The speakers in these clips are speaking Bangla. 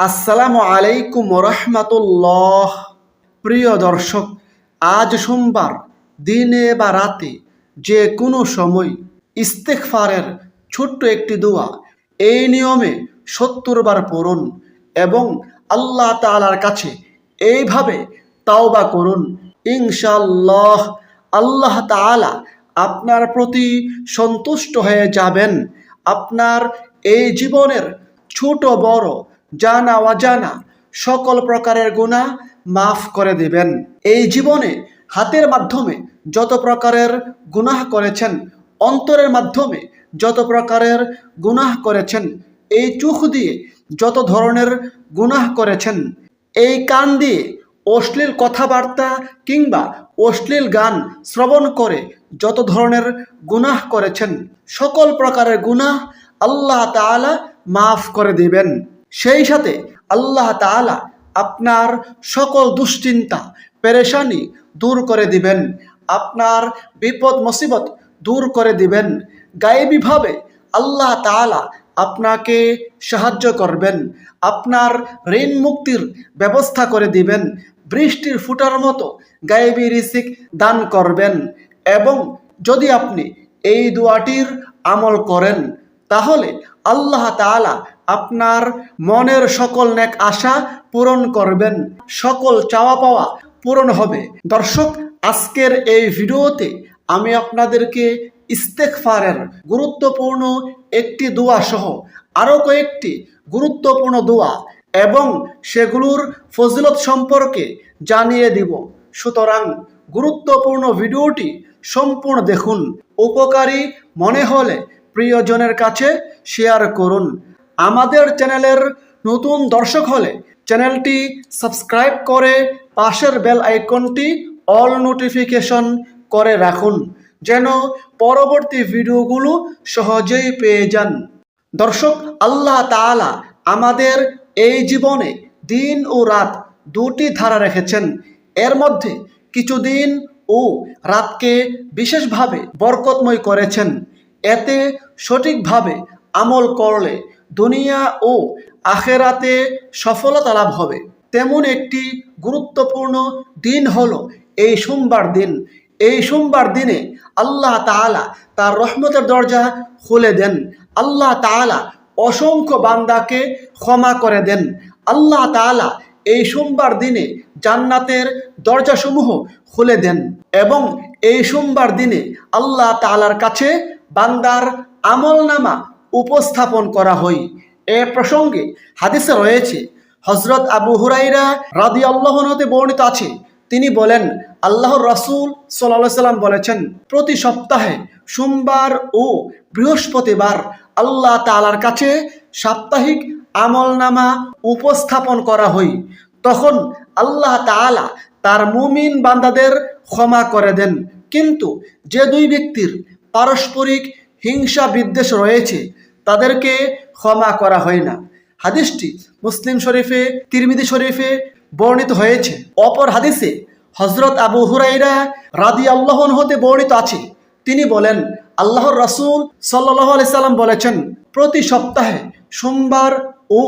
আসসালামু আলাইকুম রহমতুল্লাহ। প্রিয় দর্শক, আজ সোমবার দিনে বা রাতে যে কোনো সময় ইস্তেগফারের ছোট্ট একটি দোয়া এই নিয়মে ৭০ বার পড়ুন এবং আল্লাহ তাআলার কাছে এইভাবে তাওবা করুন। ইনশাআল্লাহ আল্লাহ তাআলা আপনার প্রতি সন্তুষ্ট হয়ে যাবেন। আপনার এই জীবনের ছোট বড় জানা অজানা সকল প্রকারের গুনাহ মাফ করে দিবেন। এই জীবনে হাতের মাধ্যমে যত প্রকারের গুনাহ করেছেন, অন্তরের মাধ্যমে যত প্রকারের গুনাহ করেছেন, এই চোখ দিয়ে যত ধরনের গুনাহ করেছেন, এই কান দিয়ে অশ্লীল কথাবার্তা কিংবা অশ্লীল গান শ্রবণ করে যত ধরনের গুনাহ করেছেন, সকল প্রকারের গুনাহ আল্লাহ তাআলা মাফ করে দিবেন। সেই সাথে আল্লাহ তাআলা আপনার সকল দুশ্চিন্তা পেরেশানি দূর করে দিবেন, আপনার বিপদ মুসিবত দূর করে দিবেন। গায়েবীভাবে আল্লাহ তাআলা আপনাকে সাহায্য করবেন, আপনার ঋণ মুক্তির ব্যবস্থা করে দিবেন, বৃষ্টির ফুটার মতো গায়েবী রিজিক দান করবেন। এবং যদি আপনি এই দোয়াটির আমল করেন তাহলে আল্লাহ তাআলা আপনার মনের সকল নেক আশা পূরণ করবেন, সকল চাওয়া পাওয়া পূরণ হবে। দর্শক, আজকের এই ভিডিওতে আমি আপনাদেরকে ইস্তেগফারের গুরুত্বপূর্ণ একটি দোয়া সহ আরও কয়েকটি গুরুত্বপূর্ণ দোয়া এবং সেগুলোর ফজিলত সম্পর্কে জানিয়ে দিব। সুতরাং গুরুত্বপূর্ণ ভিডিওটি সম্পূর্ণ দেখুন। উপকারী মনে হলে প্রিয়জনের কাছে শেয়ার করুন। আমাদের চ্যানেলের নতুন দর্শক হলে চ্যানেলটি সাবস্ক্রাইব করে পাশের বেল আইকনটি অল নোটিফিকেশন করে রাখুন, যেন পরবর্তী ভিডিওগুলো সহজেই পেয়ে যান। দর্শক, আল্লাহ তাআলা আমাদের এই জীবনে দিন ও রাত দুটি ধারা রেখেছেন। এর মধ্যে কিছু দিন ও রাতকে বিশেষভাবে বরকতময় করেছেন। এতে সঠিকভাবে আমল করলে দুনিয়া ও আখেরাতে সফলতা লাভ হবে। তেমন একটি গুরুত্বপূর্ণ দিন হলো এই সোমবার দিন। এই সোমবার দিনে আল্লাহ তাআলা তার রহমতের দরজা খুলে দেন। আল্লাহ তাআলা অসংখ্য বান্দাকে ক্ষমা করে দেন। আল্লাহ তাআলা এই সোমবার দিনে জান্নাতের দরজাসমূহ খুলে দেন এবং এই সোমবার দিনে আল্লাহ তাআলার কাছে বান্দার আমলনামা উপস্থাপন করা হয়। এ প্রসঙ্গে হাদিসে রয়েছে, হযরত আবু হুরায়রা রাদিয়াল্লাহু আনহু হতে বর্ণিত আছে, তিনি বলেন, আল্লাহর রাসূল সাল্লাল্লাহু আলাইহি সাল্লাম বলেছেন, প্রতি সপ্তাহে সোমবার ও বৃহস্পতিবার আল্লাহ তাআলার কাছে সাপ্তাহিক আমলনামা উপস্থাপন করা হয়। তখন আল্লাহ তাআলা তার মুমিন বান্দাদের ক্ষমা করে দেন। কিন্তু যে দুই ব্যক্তির পারস্পরিক হিংসা বিদ্বেষ রয়েছে তাদেরকে ক্ষমা করা হয় না। হাদিসটি মুসলিম শরীফে, তিরমিজি শরীফে বর্ণিত হয়েছে। অপর হাদিসে হযরত আবু হুরায়রা রাদিয়াল্লাহু আনহু হতে বর্ণিত আছে, তিনি বলেন, আল্লাহর রাসূল সাল্লাল্লাহু আলাইহি সাল্লাম বলেছেন, প্রতি সপ্তাহে সোমবার ও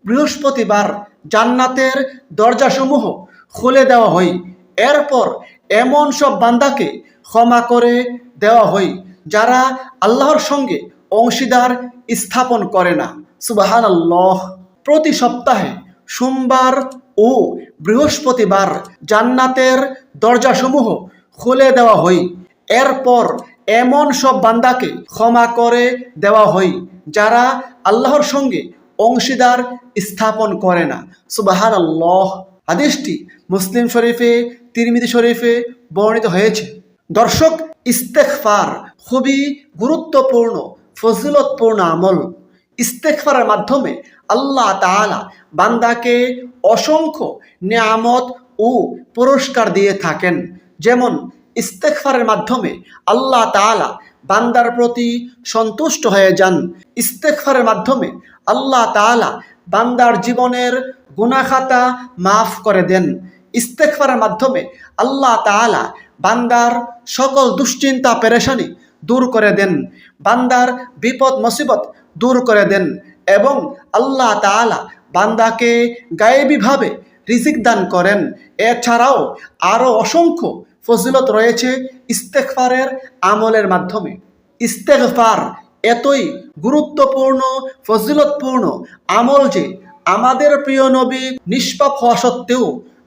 বৃহস্পতিবার জান্নাতের দরজাসমূহ খুলে দেওয়া হয়। এরপর এমন সব বান্দাকে ক্ষমা করে দেওয়া হয় যারা আল্লাহর সঙ্গে অংশীদার স্থাপন করে না। সুবহানাল্লাহ। প্রতি সপ্তাহে সোমবার ও বৃহস্পতিবার জান্নাতের দরজাসমূহ খুলে দেওয়া হয়। এরপর এমন সব বান্দাকে ক্ষমা করে দেওয়া হয় যারা আল্লাহর সঙ্গে অংশীদার স্থাপন করে না। সুবহানাল্লাহ। হাদিসটি মুসলিম শরীফে, তিরমিজি শরীফে বর্ণিত হয়েছে। দর্শক, ইস্তেগফার খুবই গুরুত্বপূর্ণ ফজিলতপূর্ণ আমল। ইস্তেগফারের মাধ্যমে আল্লাহ তাআলা বান্দাকে অসংখ্য নিয়ামত ও পুরস্কার দিয়ে থাকেন। যেমন ইস্তেগফারের মাধ্যমে আল্লাহ তাআলা বান্দার প্রতি সন্তুষ্ট হয়ে যান। ইস্তেগফারের মাধ্যমে আল্লাহ তাআলা বান্দার জীবনের গুনাহ খাতা মাফ করে দেন। ইস্তেগফারের মাধ্যমে আল্লাহ তাআলা বান্দার সকল দুশ্চিন্তা পেরেশানি দূর করে দেন, বান্দার বিপদ মুসিবত দূর করে দেন এবং আল্লাহ তাআলা বান্দাকে গায়েবীভাবে রিজিক দান করেন। এছাড়াও আরও অসংখ্য ফজিলত রয়েছে ইস্তেগফারের আমলের মাধ্যমে। ইস্তেগফার এতই গুরুত্বপূর্ণ ফজিলতপূর্ণ আমল যে আমাদের প্রিয় নবী নিষ্পাপ হওয়া সত্ত্বেও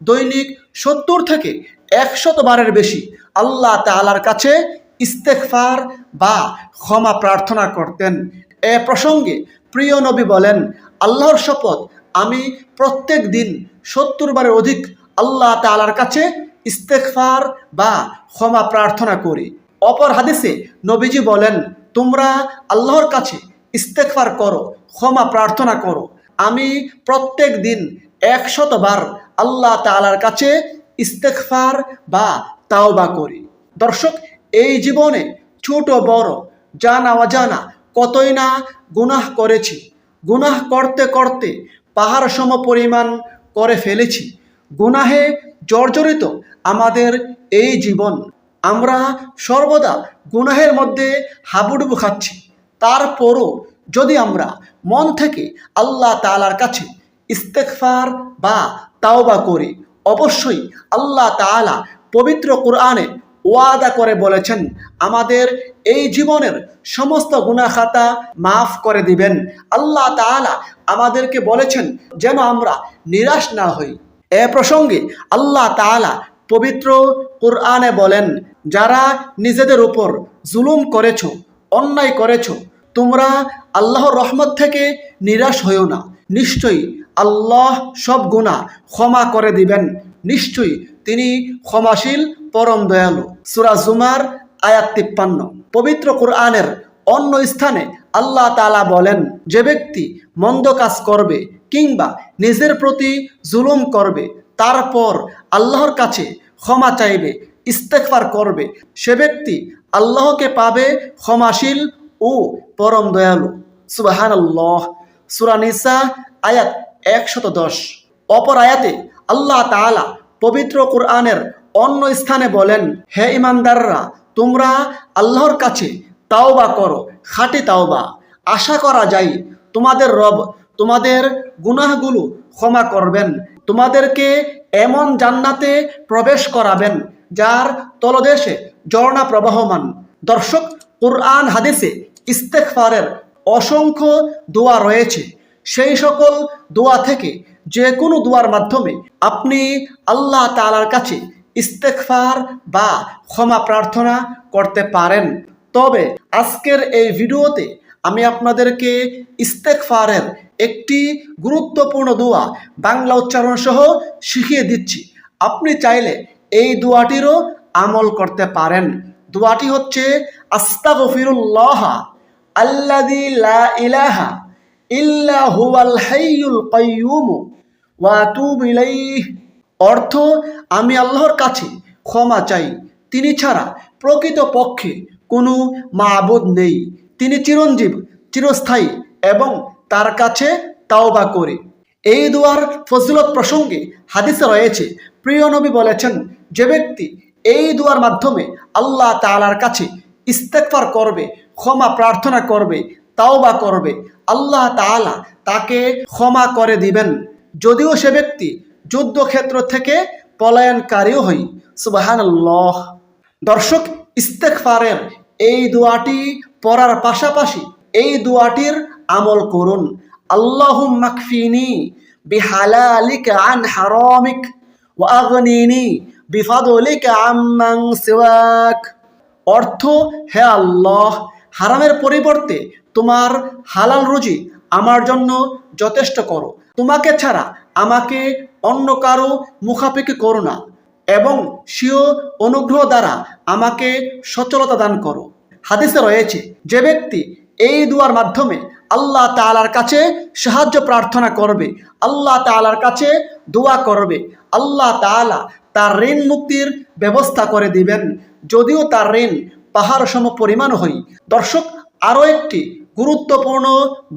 দৈনিক 70 থেকে 100 বারের বেশি আল্লাহ তাআলার কাছে ইস্তেগফার বা ক্ষমা প্রার্থনা করতেন। এ প্রসঙ্গে প্রিয় নবী বলেন, আল্লাহর শপথ, আমি প্রত্যেক দিন 70 বারের অধিক আল্লাহ তাআলার কাছে ইস্তেগফার বা ক্ষমা প্রার্থনা করি। অপর হাদিসে নবীজি বলেন, তোমরা আল্লাহর কাছে ইস্তেগফার করো, ক্ষমা প্রার্থনা করো। আমি প্রত্যেক দিন 100 বার আল্লাহ তাআলার কাছে ইস্তেগফার বা তাওবা করি। দর্শক, এই জীবনে ছোট বড় জানা অজানা কতই না গুনাহ করেছি। গুনাহ করতে করতে পাহাড় সম পরিমাণ করে ফেলেছি। গুনাহে জর্জরিত আমাদের এই জীবন। আমরা সর্বদা গুনাহের মধ্যে হাবুডুবু খাচ্ছি। তারপরও যদি আমরা মন থেকে আল্লাহ তাআলার কাছে ইস্তেগফার বা তাওবা করি, অবশ্যই আল্লাহ তাআলা পবিত্র কোরআনে ওয়াদা করে বলেছেন, আমাদের এই জীবনের সমস্ত গুনাহ খাতা মাফ করে দিবেন। আল্লাহ তাআলা আমাদেরকে বলেছেন যেন আমরা নিরাশ না হই। এ প্রসঙ্গে আল্লাহ তাআলা পবিত্র কোরআনে বলেন, যারা নিজেদের উপর জুলুম করেছো, অন্যায় করেছো, তোমরা আল্লাহর রহমত থেকে নিরাশ হইও না। নিশ্চয়ই আল্লাহ সব গুনাহ ক্ষমা করে দিবেন। নিশ্চয়ই তিনি ক্ষমাশীল, পরম দয়ালু। সূরা জুমার আয়াত 53। পবিত্র কোরআনের অন্য স্থানে আল্লাহ তাআলা বলেন, যে ব্যক্তি মন্দ কাজ করবে কিংবা নিজের প্রতি জুলুম করবে, তারপর আল্লাহর কাছে ক্ষমা চাইবে, ইস্তেগফার করবে, সে ব্যক্তি আল্লাহকে পাবে ক্ষমাশীল ও পরম দয়ালু। সুবহানাল্লাহ। সূরা নিসা আয়াত 110। অপর আয়াতে আল্লাহ তাআলা পবিত্র কোরআনের অন্য স্থানে বলেন, হে ঈমানদাররা, তোমরা আল্লাহর কাছে তাওবা করো, খাঁটি তাওবা। আশা করা যায় তোমাদের রব তোমাদের গুনাহগুলো ক্ষমা করবেন, তোমাদেরকে এমন জান্নাতে প্রবেশ করাবেন যার তলদেশে ঝর্ণা প্রবাহমান। দর্শক, কুরআন হাদিসে ইস্তেগফারের অসংখ্য দোয়া রয়েছে। সেই সকল দোয়া থেকে যে কোনো দোয়ার মাধ্যমে আপনি আল্লাহ তাআলার কাছে ইস্তেগফার বা ক্ষমা প্রার্থনা করতে পারেন। তবে আজকের এই ভিডিওতে আমি আপনাদেরকে ইস্তেগফারের একটি গুরুত্বপূর্ণ দোয়া বাংলা উচ্চারণ সহ শিখিয়ে দিচ্ছি। আপনি চাইলে এই দোয়াটিরও আমল করতে পারেন। দোয়াটি হচ্ছে, আস্তাগফিরুল্লাহ আল্লাযী লা ইলাহা ইল্লা হুয়াল হাইয়ুল কাইয়্যুম ওয়া আতুবু ইলাইহি। অর্থ, আমি আল্লাহর কাছে ক্ষমা চাই, তিনি ছাড়া প্রকৃত পক্ষে কোনো মাবুদ নেই, তিনি চিরঞ্জীব, চিরস্থায়ী, এবং তার কাছে তাওবা করি। এই দোয়ার ফজিলত প্রসঙ্গে হাদিসে রয়েছে, প্রিয় নবী বলেছেন, যে ব্যক্তি এই দোয়ার মাধ্যমে আল্লাহ তাআলার কাছে ইস্তেগফার করবে, ক্ষমা প্রার্থনা করবে, তাওবা করবে, আল্লাহ তাআলা তাকে ক্ষমা করে দিবেন, যদিও সে ব্যক্তি যুদ্ধক্ষেত্র থেকে পলায়নকারীও হয়। সুবহানাল্লাহ। দর্শক, ইস্তেগফারের এই দোয়াটি পড়ার পাশাপাশি এই দোয়াটির আমল করুন। আল্লাহুম্মা কফিনি বিহালালিকা আন হারামিক ওয়া আগনিনি বিফাদলিকা আম্মান সিওয়াক। অর্থ, হে আল্লাহ, হারামের পরিবর্তে তোমার হালাল রুজি আমার জন্য যথেষ্ট করো, তোমাকে ছাড়া আমাকে অন্য কারো মুখাপেক্ষি করো না, এবং স্বীয় অনুগ্রহ দ্বারা আমাকে সচলতা দান করো। হাদিসে রয়েছে, যে ব্যক্তি এই দুয়ার মাধ্যমে আল্লাহ তাআলার কাছে সাহায্য প্রার্থনা করবে, আল্লাহ তাআলার কাছে দোয়া করবে, আল্লাহ তাআলা তার ঋণ মুক্তির ব্যবস্থা করে দিবেন, যদিও তার ঋণ পাহাড় সম পরিমাণ হয়। দর্শক, আরও একটি গুরুত্বপূর্ণ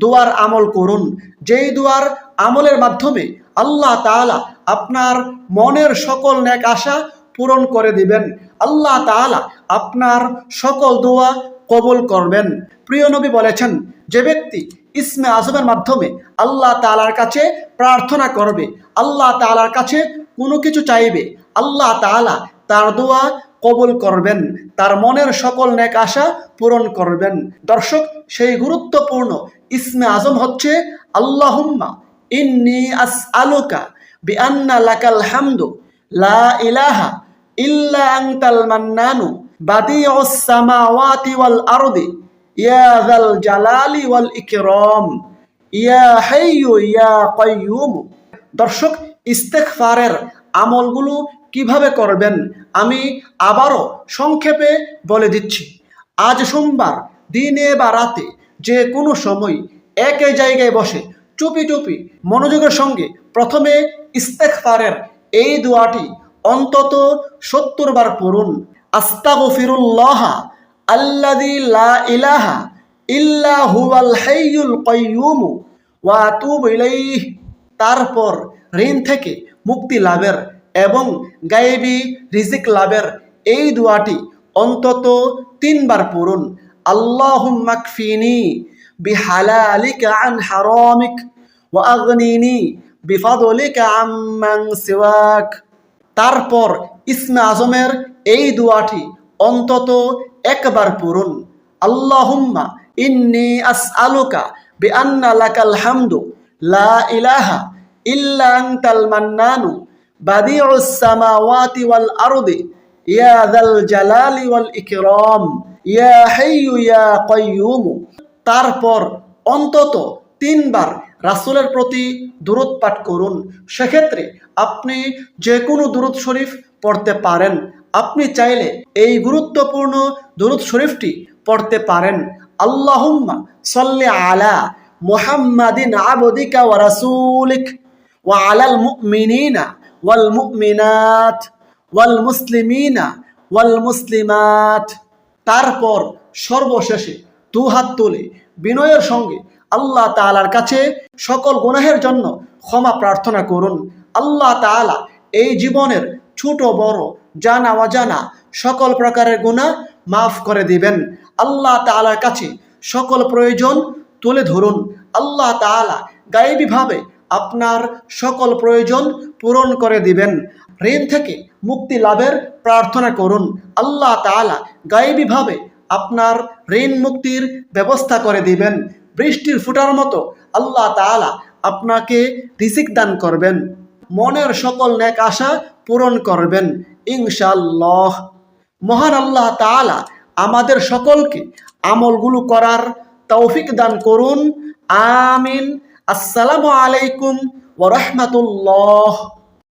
দোয়ার আমল করুন, যেই দোয়ার আমলের মাধ্যমে আল্লাহ তাআলা আপনার মনের সকল নেক আশা পূরণ করে দিবেন, আল্লাহ তাআলা আপনার সকল দোয়া কবুল করবেন। প্রিয় নবী বলেছেন, যে ব্যক্তি ইসমে আজমের মাধ্যমে আল্লাহ তাআলার কাছে প্রার্থনা করবে, আল্লাহ তাআলার কাছে কোনো কিছু চাইবে, আল্লাহ তাআলা তার দোয়া কবুল করবেন, তার মনের সকল নেক আশা পূরণ করবেন। দর্শক, সেই গুরুত্বপূর্ণ ইসমে আজম হচ্ছে আল্লাহুম্মা ইন্নী আসআলুকা বিআন্না লাকাল হামদু লা ইলাহা ইল্লা আনতাল মান্নানু বাদিউস সামাওয়াতি ওয়াল আরদি ইয়া যাল জালালি ওয়াল ইকরাম ইয়া হাইয়্যু ইয়া কাইয়্যুম। দর্শক, ইস্তেগফারের আমলগুলো কিভাবে করবেন আমি আবারও সংক্ষেপে বলে দিচ্ছি। আজ সোমবার দিনে বা রাতে যে কোনো সময় একই জায়গায় বসে চুপি চুপি মনোযোগের সঙ্গে প্রথমে ইস্তেগফারের এই দোয়াটি অন্তত 70 বার পড়ুন। আস্তাগফিরুল্লাহ আল্লাযী লা ইলাহা ইল্লা হুয়াল হাইয়ুল কাইয়্যুম ওয়া আতুবু ইলাইহি। তারপর ঋণ থেকে মুক্তি লাভের এবং গায়েবী রিজিক লাভের এই দোয়াটি অন্তত 3 বার পড়ুন। আল্লাহুম্মা কফিনি বিহালালিকা আন হারামিক ওয়া আগনিনি বিফাদলিকা আম্মান সিওয়াক। তারপর ইসমে আজমের এই দোয়াটি অন্তত 1 বার পড়ুন। আল্লাহুম্মা ইন্নী আসআলুকা বিআন্না লাকাল হামদু লা ইলাহা ইল্লা আনতাল মান্নানু বাদিউস সামাওয়াতি ওয়াল আরদি ইয়া যাল জালালি ওয়াল ইকরাম ইয়া হাইয়্যু ইয়া কাইয়্যুম। তারপর অন্তত 3 বার রাসূলের প্রতি দুরূদ পাঠ করুন। সেক্ষেত্রে আপনি যে কোনো দুরূদ শরীফ পড়তে পারেন। আপনি চাইলে এই গুরুত্বপূর্ণ দুরূদ শরীফটি পড়তে পারেন। আল্লাহুম্মা সাল্লি আলা মুহাম্মাদিন আবদিকা ওয়া রাসূলিক ওয়া আলাল মুমিনিনা ওয়াল মুমিনাত ওয়াল মুসলিমিনা ওয়াল মুসলিমাত। তারপর সর্বশেষে 2 হাত তুলে বিনয়ের সঙ্গে আল্লাহ তাআলার কাছে সকল গুনাহের জন্য ক্ষমা প্রার্থনা করুন। আল্লাহ তাআলা এই জীবনের ছোট বড় জানা অজানা সকল প্রকারের গুনাহ মাফ করে দিবেন। আল্লাহ তাআলার কাছে সকল প্রয়োজন তুলে ধরুন। আল্লাহ তাআলা গায়েবীভাবে আপনার সকল প্রয়োজন পূরণ করে দিবেন। ঋণ থেকে মুক্তি লাভের প্রার্থনা করুন। আল্লাহ তাআলা গায়েবীভাবে আপনার ঋণ মুক্তির ব্যবস্থা করে দিবেন। বৃষ্টির ফুটার মতো আল্লাহ তাআলা আপনাকে রিজিক দান করবেন। মনের সকল নেক আশা পূরণ করবেন ইনশাআল্লাহ। মহান আল্লাহ তাআলা আমাদের সকলকে আমলগুলো করার তৌফিক দান করুন। আমিন। আসসালামু আলাইকুম ওয়া রাহমাতুল্লাহ।